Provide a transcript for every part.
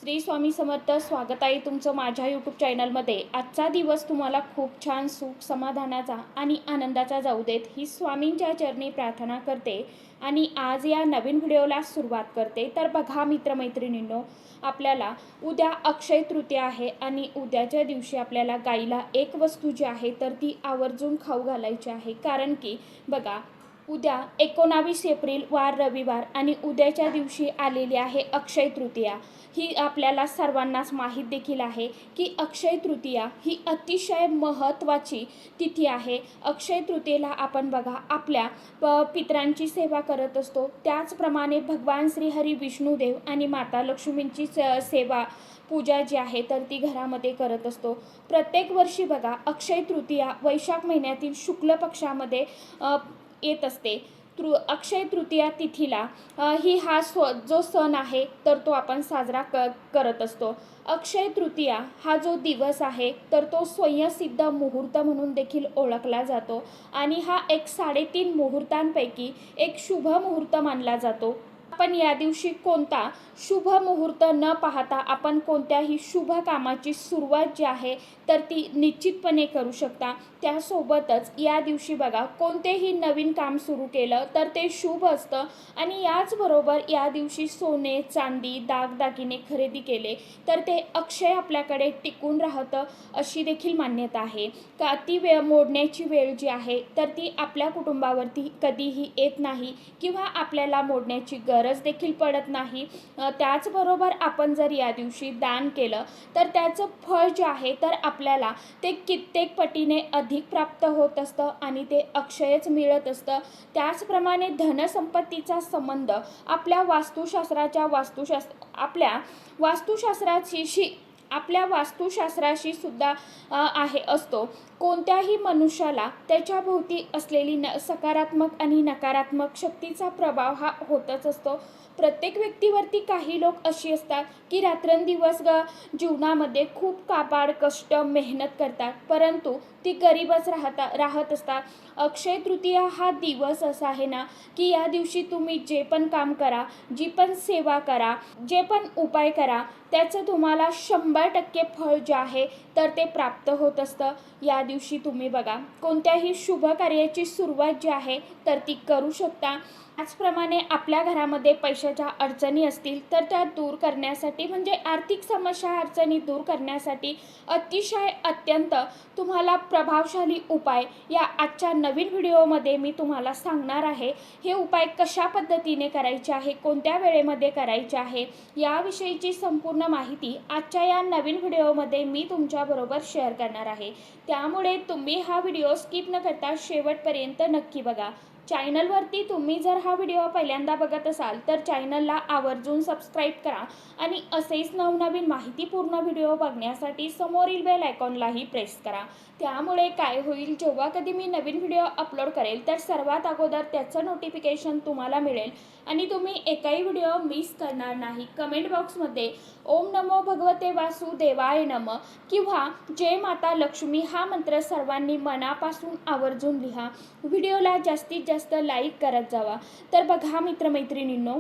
श्री स्वामी समर्थ. स्वागत आहे तुमचं माझ्या यूट्यूब चॅनलमध्ये. आजचा दिवस तुम्हाला खूप छान सुख समाधानाचा आणि आनंदाचा जाऊ देत ही स्वामींच्या चरणी प्रार्थना करते आणि आज या नवीन व्हिडिओला सुरुवात करते. तर बघा मित्रमैत्रिणींनो, आपल्याला उद्या अक्षय तृतीया आहे आणि उद्याच्या दिवशी आपल्याला गाईला एक वस्तू जी आहे तर ती आवर्जून खाऊ घालायची आहे. कारण की बघा, उद्या 19 एप्रिल वार रविवार आणि उद्याच्या दिवशी आलेली आहे अक्षय तृतीया. ही आपल्याला सर्वांनाच माहीत देखील आहे की अक्षय तृतीया ही अतिशय महत्त्वाची तिथी आहे. अक्षय तृतीयेला आपण बघा आपल्या पितरांची सेवा करत असतो. त्याचप्रमाणे भगवान श्रीहरी विष्णुदेव आणि माता लक्ष्मींची सेवा पूजा जी आहे तर ती घरामध्ये करत असतो. प्रत्येक वर्षी बघा अक्षय तृतीया वैशाख महिन्यातील शुक्ल पक्षामध्ये येत असते. अक्षय तृतीया तिथीला जो सण आहे तर तो आपण साजरा करत असतो. अक्षय तृतीया हा जो दिवस आहे तर तो स्वयंसिद्ध मुहूर्त म्हणून देखील ओळखला जातो आणि हा एक 3.5 मुहूर्तांपैकी एक शुभ मुहूर्त मानला जातो. आपण या दिवशी कोणता शुभ मुहूर्त न पाहता आपण कोणत्याही शुभ कामाची सुरुवात जी आहे तर ती निश्चितपणे करू शकता. त्यासोबतच या दिवशी बघा कोणतेही नवीन काम सुरू केलं तर ते शुभ असतं आणि याचबरोबर या दिवशी सोने चांदी दागदागिने खरेदी केले तर ते अक्षय आपल्याकडे टिकून राहतं अशी देखील मान्यता आहे. का ती मोडण्याची वेळ जी आहे तर ती आपल्या कुटुंबावरती कधीही येत नाही किंवा आपल्याला मोडण्याची गरज देखील पडत नाही. त्याचबरोबर आपण जर या दिवशी दान केलं तर त्याचं फळ जे आहे तर आपल्याला ते कित्येक पटीने अधिक प्राप्त होत असतं आणि ते अक्षयच मिळत असतं. त्याचप्रमाणे धनसंपत्तीचा संबंध आपल्या वास्तुशास्त्राशी सुद्धा असतो. कोणत्याही मनुष्याला त्याच्याभोवती असलेली सकारात्मक आणि नकारात्मक शक्तीचा प्रभाव हा होतच असतो. प्रत्येक व्यक्तीवरती काही लोक अशी असतात की रात्रंदिवस जीवनामध्ये खूप काबाड कष्ट मेहनत करतात परंतु ती गरीबच राहत असतात. अक्षय तृतीया हा दिवस असा आहे ना की या दिवशी तुम्ही जे पण काम करा, जी पण सेवा करा, जे पण उपाय करा त्याचं तुम्हाला 100% फळ जे आहे तर ते प्राप्त होत असतं. या दिवशी तुम्ही बघा कोणत्याही शुभ कार्याची सुरुवात जी आहे तर ती करू शकता. त्याचप्रमाणे आपल्या घरामध्ये पैशाच्या अडचणी असतील तर त्या दूर करण्यासाठी म्हणजे आर्थिक समस्या अडचणी दूर करण्यासाठी अतिशय अत्यंत तुम्हाला प्रभावशाली उपाय या आजच्या नवीन व्हिडिओमध्ये मी तुम्हाला सांगणार आहे. हे उपाय कशा पद्धतीने करायचे आहे, कोणत्या वेळेमध्ये करायचे आहे याविषयीची संपूर्ण माहिती आजच्या या नवीन व्हिडिओमध्ये मी तुमच्याबरोबर शेअर करणार आहे. त्यामुळे तुम्ही हा व्हिडिओ स्किप न करता शेवटपर्यंत नक्की बघा. चॅनलवरती तुम्ही जर हा व्हिडिओ पहिल्यांदा बघत असाल तर चॅनलला आवर्जून सबस्क्राईब करा आणि असेच नवनवीन माहितीपूर्ण व्हिडिओ बघण्यासाठी समोरील बेल आयकॉनलाही प्रेस करा. त्यामुळे काय होईल, जेव्हा कधी मी नवीन व्हिडिओ अपलोड करेल तर सर्वात अगोदर त्याचं नोटिफिकेशन तुम्हाला मिळेल आणि तुम्ही एकही व्हिडिओ मिस करणार नाही. कमेंट बॉक्समध्ये ओम नमो भगवते वासुदेवाय नमः किंवा जय माता लक्ष्मी हा मंत्र सर्वांनी मनापासून आवर्जून लिहा. व्हिडिओला जास्तीत जास्त लाईक करत जावा. तर बघा मित्रमैत्रिणींनो,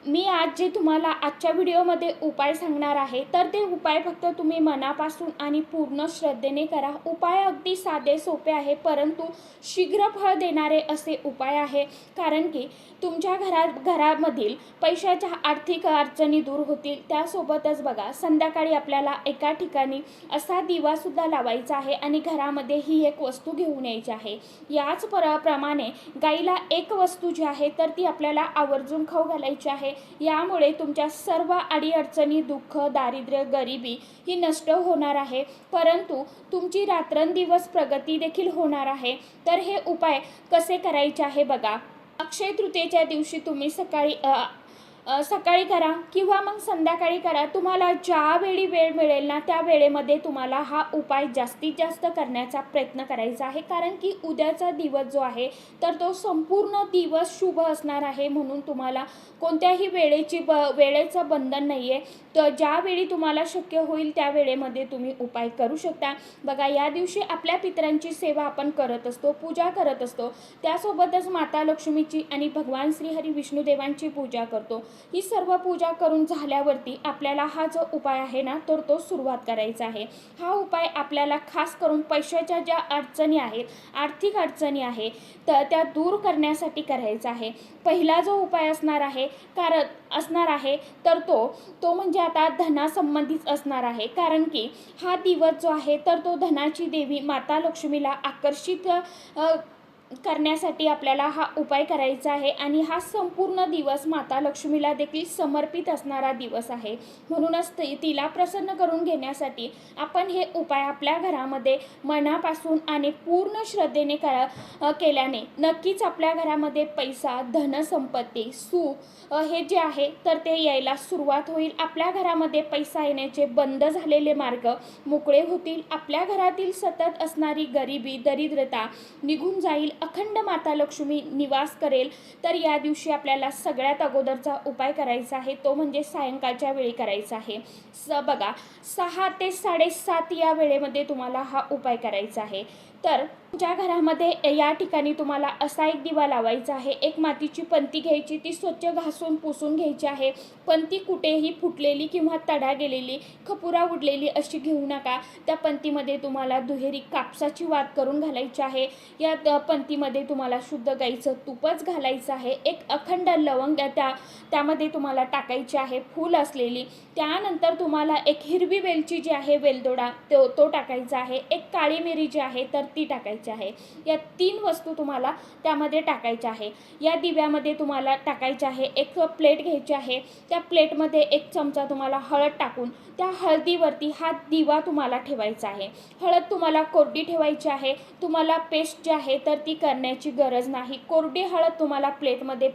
मी आज जे तुम्हाला आजच्या व्हिडिओमध्ये उपाय सांगणार आहे तर ते उपाय फक्त तुम्ही मनापासून आणि पूर्ण श्रद्धेने करा. उपाय अगदी साधे सोपे आहे परंतु शीघ्र फळ देणारे असे उपाय आहे. कारण की तुमच्या घरामधील पैशाच्या आर्थिक अडचणी दूर होतील. त्यासोबतच बघा संध्याकाळी आपल्याला एका ठिकाणी असा दिवासुद्धा लावायचा आहे आणि घरामध्ये ही एक वस्तू घेऊन यायची आहे. याच प्रमाणे गाईला एक वस्तू जी आहे तर ती आपल्याला आवर्जून खाऊ घालायची आहे. यामुळे तुमच्या सर्व अडीअडचणी, दुःख, दारिद्र्य, गरिबी ही नष्ट होणार आहे परंतु तुमची रात्रंदिवस प्रगती देखील होणार आहे. तर हे उपाय कसे करायचे आहे बघा. अक्षय तृतीयेच्या दिवशी तुम्ही सकाळी करा किंवा मग संध्याकाळी करा. तुम्हाला ज्यावेळी वेळ मिळेल ना त्या वेळेमध्ये तुम्हाला हा उपाय जास्तीत जास्त करण्याचा प्रयत्न करायचा आहे. कारण की उद्याचा दिवस जो आहे तर तो संपूर्ण दिवस शुभ असणार आहे म्हणून तुम्हाला कोणत्याही वेळेचं बंधन नाही आहे. तर ज्यावेळी तुम्हाला शक्य होईल त्या वेळेमध्ये तुम्ही उपाय करू शकता. बघा या दिवशी आपल्या पितरांची सेवा आपण करत असतो, पूजा करत असतो. त्यासोबतच माता लक्ष्मीची आणि भगवान श्रीहरी विष्णुदेवांची पूजा करतो. ही सर्व पूजा करून झाल्यावरती आपल्याला हा जो उपाय आहे ना तर तो सुरुवात करायचा आहे. हा उपाय आपल्याला खास करून पैशाच्या ज्या अडचणी आहेत, आर्थिक अडचणी आहे तर त्या दूर करण्यासाठी करायचा आहे. पहिला जो उपाय असणार आहे तर तो म्हणजे आता धनासंबंधीच असणार आहे. कारण की हा दिवस जो आहे तर तो धनाची देवी माता लक्ष्मीला आकर्षित करण्यासाठी आपल्याला हा उपाय करायचा आहे. आणि हा संपूर्ण दिवस माता लक्ष्मीला देखील समर्पित असणारा दिवस आहे. म्हणूनच तिला प्रसन्न करून घेण्यासाठी आपण हे उपाय आपल्या घरामध्ये मनापासून आणि पूर्ण श्रद्धेने केल्याने नक्कीच आपल्या घरामध्ये पैसा, धनसंपत्ती, सुख हे जे आहे तर ते यायला सुरुवात होईल. आपल्या घरामध्ये पैसा येण्याचे बंद झालेले मार्ग मोकळे होतील. आपल्या घरातील सतत असणारी गरिबी, दरिद्रता निघून जाईल. अखंड माता लक्ष्मी निवास करेल. तर या दिवशी आपल्याला सगळ्यात अगोदरचा उपाय करायचा आहे तो म्हणजे सायंकाळच्या वेळी करायचा आहे. बघा 6 ते 7:30 या वेळेमध्ये तुम्हाला हा उपाय करायचा आहे. तर तुमच्या घरामध्ये या ठिकाणी तुम्हाला असा एक दिवा लावायचा आहे. एक मातीची पंती घ्यायची, ती स्वच्छ घासून पुसून घ्यायची आहे. पंती कुठेही फुटलेली किंवा तडा गेलेली, खपुरा उडलेली अशी घेऊ नका. त्या पंतीमध्ये तुम्हाला दुहेरी कापसाची वात करून घालायची आहे. या पंतीमध्ये तुम्हाला शुद्ध गाईचं तुपच घालायचं आहे. एक अखंड लवंग त्यामध्ये तुम्हाला टाकायची आहे, फूल असलेली. त्यानंतर तुम्हाला एक हिरवी वेलची जी आहे, वेलदोडा तो टाकायचा आहे. एक काळी मिरी जी आहे तर ती टाकायची आहे. या 3 वस्तू तुम्हाला त्यामध्ये टाकायच्या आहे. या दिव्यामध्ये तुम्हाला टाकायचे आहे. एक प्लेट घ्यायची आहे. त्या प्लेटमध्ये 1 चमचा तुम्हाला हळद टाकून त्या हळदीवरती हा दिवा तुम्हाला ठेवायचा आहे. हळद तुम्हाला कोरडी ठेवायची आहे. तुम्हाला पेस्ट जी आहे तर ती करण्याची गरज नाही. कोरडी हळद तुम्हाला प्लेटमध्ये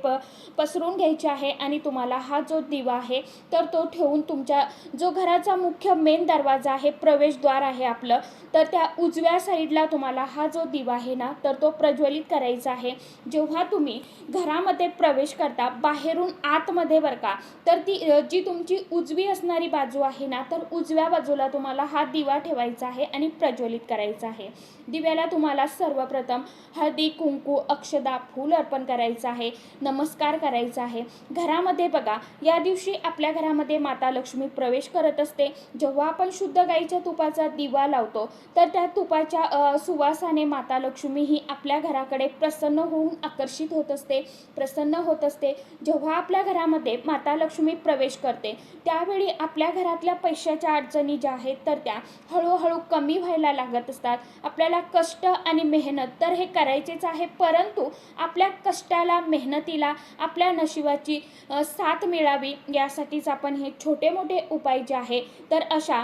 पसरून घ्यायची आहे. आणि तुम्हाला हा जो दिवा आहे तर तो ठेवून तुमच्या जो घराचा मुख्य मेन दरवाजा आहे, प्रवेशद्वार आहे आपलं, तर त्या उजव्या साईडला तुम्हाला हा जो दिवा आहे ना तर तो प्रज्वलित करायचा आहे. जेव्हा तुम्ही घरामध्ये प्रवेश करता बाहेरून आतमध्ये बरं का, तर ती जी तुमची उजवी असणारी बाजू आहे ना तर उजव्या बाजूला तुम्हाला हा दिवा ठेवायचा आहे आणि प्रज्वलित करायचा आहे. दिव्याला तुम्हाला सर्वप्रथम हळदी, कुंकू, अक्षदा, फूल अर्पण करायचं आहे. नमस्कार करायचा आहे. घरामध्ये बघा या दिवशी आपल्या घरामध्ये माता लक्ष्मी प्रवेश करत असते. जेव्हा आपण शुद्ध गाईच्या तुपाचा दिवा लावतो तर त्या तुपाच्या सुवासाने माता लक्ष्मी ही आपल्या घराकडे प्रसन्न होऊन आकर्षित होत असते, प्रसन्न होत असते. जेव्हा आपल्या घरामध्ये माता लक्ष्मी प्रवेश करते त्यावेळी आपल्या घरातल्या पैशाच्या अडचणी ज्या आहेत तर त्या हळूहळू कमी व्हायला लागत असतात. आपल्याला कष्ट आणि मेहनत तर हे करायचेच आहे, परंतु आपल्या कष्टाला, मेहनतीला आपल्या नशिबाची साथ मिळावी यासाठीच आपण हे छोटे मोठे उपाय जे आहे तर अशा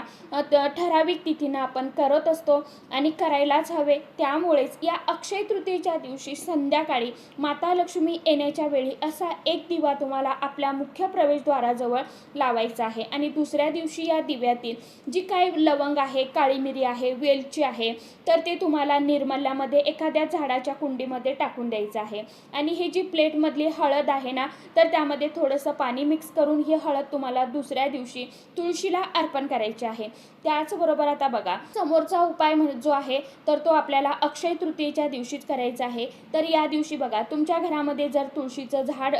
ठराविक तिथीनं आपण करत असतो आणि करायलाच हवे. त्यामुळेच या अक्षय तृतीयेच्या दिवशी संध्याकाळी माता लक्ष्मी येण्याच्या वेळी असा एक दिवा तुम्हाला आपल्या मुख्य प्रवेशद्वाराजवळ लावायचा आहे. आणि दुसऱ्या दिवशी या दिव्यातील जी काही लवंग आहे, काळी मिरी आहे, वेलची आहे तर ते तुम्हाला निर्मल्यामध्ये एखाद्या झाडाच्या कुंडीमध्ये टाकून द्यायचं आहे. आणि ही जी प्लेटमधली हळद आहे ना तर त्यामध्ये थोडंसं पाणी मिक्स करून ही हळद तुम्हाला दुसऱ्या दिवशी तुळशीला अर्पण करायची आहे. त्याचबरोबर आता बघा समोरचा उपाय जो आहे तर तो आपल्याला अक्षय तृतीयेच्या दिवशीच करायचा आहे. तर या दिवशी बघा तुमच्या घरामध्ये जर तुळशीचं झाड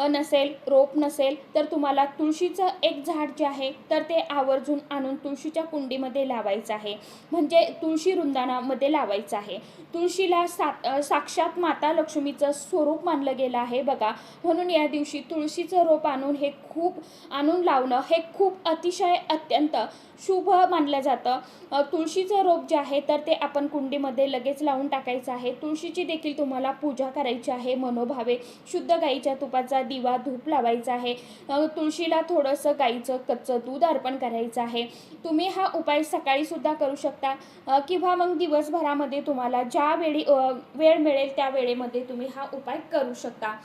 नसेल, रोप नसेल तर तुम्हाला तुळशीचं एक झाड जे आहे तर ते आवर्जून आणून तुळशीच्या कुंडीमध्ये लावायचं आहे. म्हणजे तुळशी वृंदानामध्ये लावायचं आहे. तुळशीला साक्षात माता लक्ष्मीचं स्वरूप मानलं गेलं आहे बघा. म्हणून या दिवशी तुळशीचं रोप आणून लावणं हे खूप अतिशय अत्यंत शुभ मानलं जातं. तुळशीचं रोप जे आहे तर ते आपण कुंडीमध्ये लगेच लावून टाकायचं आहे. तुळशीची देखील तुम्हाला पूजा करायची आहे मनोभावे. शुद्ध गाईच्या तुपाचा दिवा, धूप लावायचा आहे. तुळशीला थोडंसं गाईचं कच्चं दूध अर्पण करायचं आहे. तुम्ही हा उपाय सकाळी सुद्धा करू शकता किंवा मग दिवसभरामध्ये तुम्हाला ज्या वेळी वेळ मिळेल त्या वेळेमध्ये तुम्ही हा उपाय करू शकता.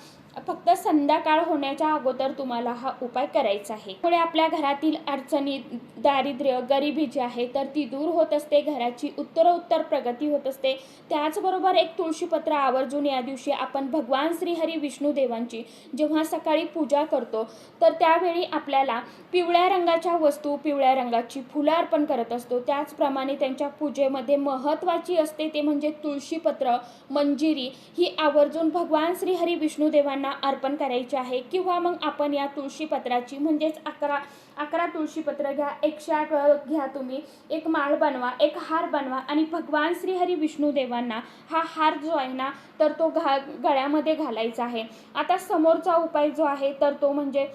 फक्त संध्याकाळ होण्याच्या अगोदर तुम्हाला हा उपाय करायचा आहे. त्यामुळे आपल्या घरातील अडचणी, दारिद्र्य, गरिबी जी आहे तर ती दूर होत असते. घराची उत्तरोत्तर प्रगती होत असते. त्याचबरोबर एक तुळशीपत्र आवर्जून या दिवशी आपण भगवान श्रीहरी विष्णू देवांची जेव्हा सकाळी पूजा करतो तर त्यावेळी आपल्याला पिवळ्या रंगाच्या वस्तू, पिवळ्या रंगाची फुलं अर्पण करत असतो. त्याचप्रमाणे त्यांच्या पूजेमध्ये महत्त्वाची असते ते म्हणजे तुळशीपत्र, मंजिरी ही आवर्जून भगवान श्रीहरी विष्णू देवांना यांना अर्पण करायचे आहे. किंवा मग आपण या तुळशीपत्राची म्हणजेच 11 तुळशीपत्र घ्या, 108 घ्या, तुम्ही एक माळ बनवा, एक हार बनवा आणि भगवान श्रीहरी विष्णुदेवांना हा हार जो आहे ना तर तो गळ्यामध्ये घालायचा आहे. आता समोरचा उपाय जो आहे तर तो म्हणजे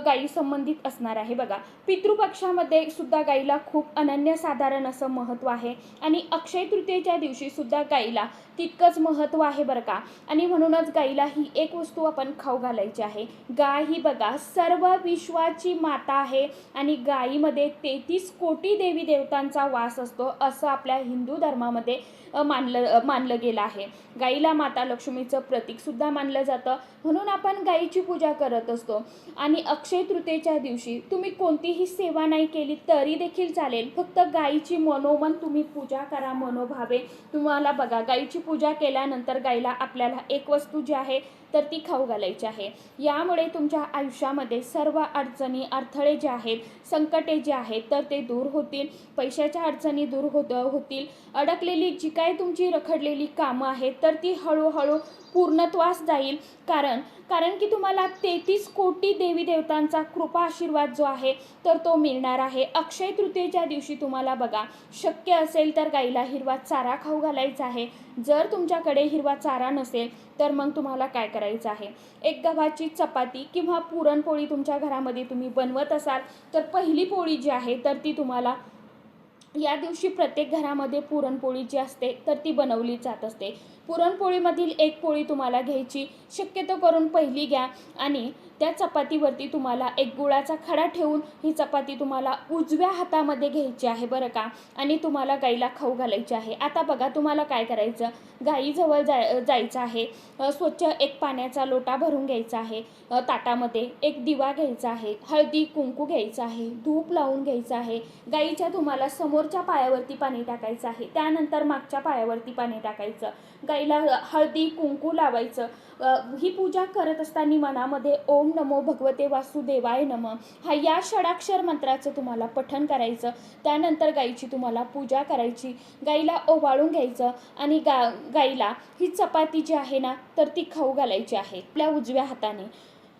गायी संबंधित असणार आहे. बघा, पितृपक्षामध्ये सुद्धा गायीला खूप अनन्यसाधारण असं महत्त्व आहे आणि अक्षय तृतीयेच्या दिवशी सुद्धा गायीला तितकंच महत्त्व आहे बरं का. आणि म्हणूनच गायीला ही एक वस्तू आपण खाऊ घालायची आहे. गाय ही बघा सर्व विश्वाची माता आहे आणि गायीमध्ये 33 कोटी देवी देवतांचा वास असतो असं आपल्या हिंदू धर्मामध्ये मानलं गेलं आहे. गायीला माता लक्ष्मीचं प्रतीक सुद्धा मानलं जातं, म्हणून आपण गायीची पूजा करत असतो. आणि अक्षय तृतीयेच्या दिवशी तुम्ही कोणतीही सेवा नाही केली तरी देखील चालेल, फक्त गायीची मनोमन तुम्ही पूजा करा मनोभावे. तुम्हाला बघा, गायीची पूजा केल्यानंतर गायीला आपल्याला एक वस्तू जी आहे तर ती खाऊ घालायची आहे. यामुळे तुमच्या आयुष्यामध्ये सर्व अडचणी, अडथळे जे आहेत, संकटे जे आहेत तर ते दूर होतील, पैशाच्या अडचणी दूर होतील, अडकलेली जी काय तुमची रखडलेली कामं आहेत तर ती हळूहळू पूर्णत्वास जाईल. कारण की तुम्हाला 33 कोटी देवी देवतांचा कृपा आशीर्वाद जो आहे तर तो मिळणार आहे. अक्षय तृतीयेच्या दिवशी तुम्हाला बघा, शक्य असेल तर गाईला हिरवा चारा खाऊ घालायचा आहे. जर तुमच्याकडे हिरवा चारा नसेल तर मग तुम्हाला काय करायचं आहे, एक गव्हाची चपाती किंवा पुरणपोळी तुमच्या घरामध्ये तुम्ही बनवत असाल तर पहिली पोळी जी आहे तर ती तुम्हाला या दिवशी प्रत्येक घरामध्ये पुरणपोळी जी असते तर ती बनवली जात असते. पुरणपोळीमधील एक पोळी तुम्हाला घ्यायची, शक्यतो करून पहिली घ्या आणि त्या चपातीवरती तुम्हाला एक गुळाचा खडा ठेवून ही चपाती तुम्हाला उजव्या हातामध्ये घ्यायची आहे बरं का. आणि तुम्हाला गाईला खाऊ घालायची आहे. आता बघा, तुम्हाला काय करायचं, गाईजवळ जायचं आहे, स्वच्छ एक पाण्याचा लोटा भरून घ्यायचा आहे, ताटामध्ये एक दिवा घ्यायचा आहे, हळदी कुंकू घ्यायचं आहे, धूप लावून घ्यायचं आहे. गाईच्या तुम्हाला समोरच्या पायावरती पाणी टाकायचं आहे, त्यानंतर मागच्या पायावरती पाणी टाकायचं, गाईला हळदी कुंकू लावायचं. ही पूजा करत असताना मनामध्ये ओम नमो भगवते वासुदेवाय नमः हा या षडाक्षर मंत्राचं तुम्हाला पठण करायचं. त्यानंतर गाईची तुम्हाला पूजा करायची, गाईला ओवाळून घ्यायचं आणि गाईला ही चपाती जी आहे ना तर ती खाऊ घालायची आहे आपल्या उजव्या हाताने.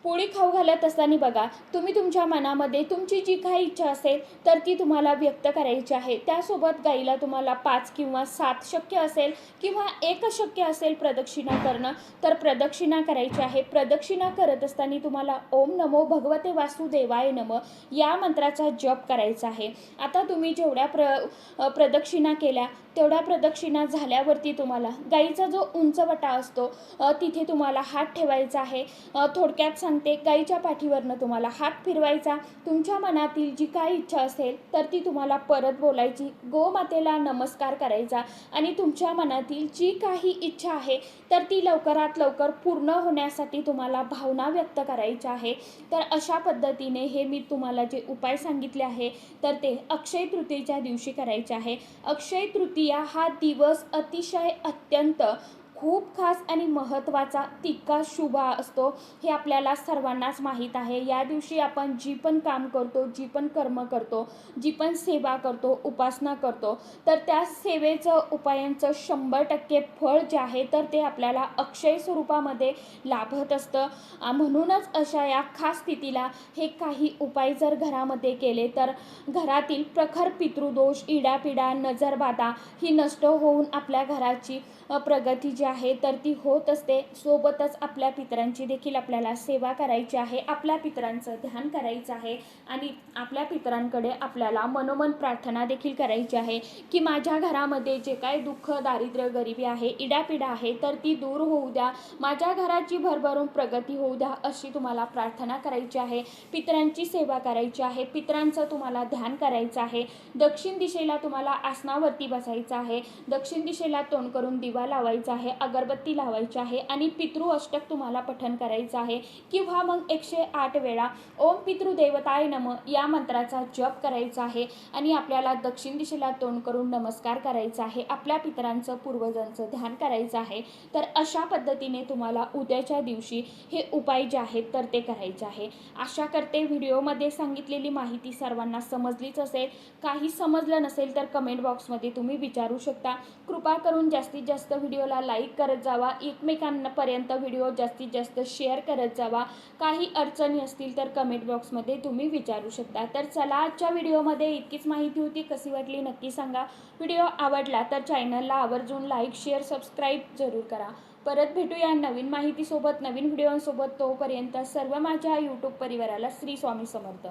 पोळी खाऊ घालत असताना बघा, तुम्ही तुमच्या मनामध्ये तुमची जी काही इच्छा असेल तर ती तुम्हाला व्यक्त करायची आहे. त्यासोबत गाईला तुम्हाला 5 किंवा 7 शक्य असेल किंवा 1 शक्य असेल प्रदक्षिणा करणं तर प्रदक्षिणा करायची आहे. प्रदक्षिणा करत असताना तुम्हाला ओम नमो भगवते वासुदेवाय नमः या मंत्राचा जप करायचा आहे. आता तुम्ही जेवढ्या प्रदक्षिणा केल्या तेवढ्या प्रदक्षिणा झाल्यावरती तुम्हाला गाईचा जो उंचवटा असतो तिथे तुम्हाला हात ठेवायचा आहे. थोडक्यात सांगते, गाईच्या पाठीवरनं तुम्हाला हात फिरवायचा, तुमच्या मनातील जी काही इच्छा असेल तर ती तुम्हाला परत बोलायची, गोमातेला नमस्कार करायचा आणि तुमच्या मनातील जी काही इच्छा आहे तर ती लवकरात लवकर पूर्ण होण्यासाठी तुम्हाला भावना व्यक्त करायच्या आहे. तर अशा पद्धतीने हे मी तुम्हाला जे उपाय सांगितले आहे तर ते अक्षय तृतीयेच्या दिवशी करायचे आहे. अक्षय तृतीया हा दिवस अतिशय अत्यंत खूप खास आणि महत्त्वाचा, तितका शुभ असतो हे आपल्याला सर्वांनाच माहीत आहे. या दिवशी आपण जी पण काम करतो, जी पण कर्म करतो, जी पण सेवा करतो, उपासना करतो तर त्या सेवेचं, उपायांचं 100% फळ जे आहे तर ते आपल्याला अक्षय स्वरूपामध्ये लाभत असतं. म्हणूनच अशा या खास स्थितीला हे काही उपाय जर घरामध्ये केले तर घरातील प्रखर पितृदोष, इडापिडा, नजरबाधा ही नष्ट होऊन आपल्या घराची प्रगती जी आहे तर ती होत असते. सोबतच आपल्या पितरांची देखील आपल्याला सेवा करायची आहे, आपल्या पितरांचं ध्यान करायचं आहे आणि आपल्या पितरांकडे आपल्याला मनोमन प्रार्थना देखील करायची आहे की माझ्या घरामध्ये जे काय दुःख, दारिद्र्य, गरिबी आहे, इडापिडा आहे तर ती दूर होऊ द्या, माझ्या घराची भरभरून प्रगती होऊ द्या, अशी तुम्हाला प्रार्थना करायची आहे. पितरांची सेवा करायची आहे, पितरांचं तुम्हाला ध्यान करायचं आहे. दक्षिण दिशेला तुम्हाला आसनावरती बसायचं आहे, दक्षिण दिशेला तोंड करून दिवा लावायचा आहे, अगरबत्ती लावायची आहे आणि पितृ अष्टक तुम्हाला पठण करायचं आहे किंवा मग 108 वेळा ओम पितृदेवताय नमः या मंत्राचा जप करायचा आहे आणि आपल्याला दक्षिण दिशेला तोंड करून नमस्कार करायचा आहे, आपल्या पितरांचं, पूर्वजांचं ध्यान करायचं आहे. तर अशा पद्धतीने तुम्हाला उद्याच्या दिवशी हे उपाय जे आहेत तर ते करायचे आहे. आशा करते व्हिडिओमध्ये सांगितलेली माहिती सर्वांना समजलीच असेल. काही समजलं नसेल तर कमेंट बॉक्समध्ये तुम्ही विचारू शकता. कृपा करून जास्तीत जास्त व्हिडिओला लाईक लाईक करत जावा, एकमेकांपर्यंत व्हिडिओ जास्तीत जास्त शेअर करत जावा. काही अडचणी असतील तर कमेंट बॉक्समध्ये तुम्ही विचारू शकता. तर चला, आजच्या व्हिडिओमध्ये इतकीच माहिती होती. कशी वाटली नक्की सांगा. व्हिडिओ आवडला तर चॅनलला आवर्जून लाईक, शेअर, सबस्क्राईब जरूर करा. परत भेटूया नवीन माहितीसोबत, नवीन व्हिडिओसोबत. तोपर्यंत सर्व माझ्या यूट्यूब परिवाराला श्री स्वामी समर्थ.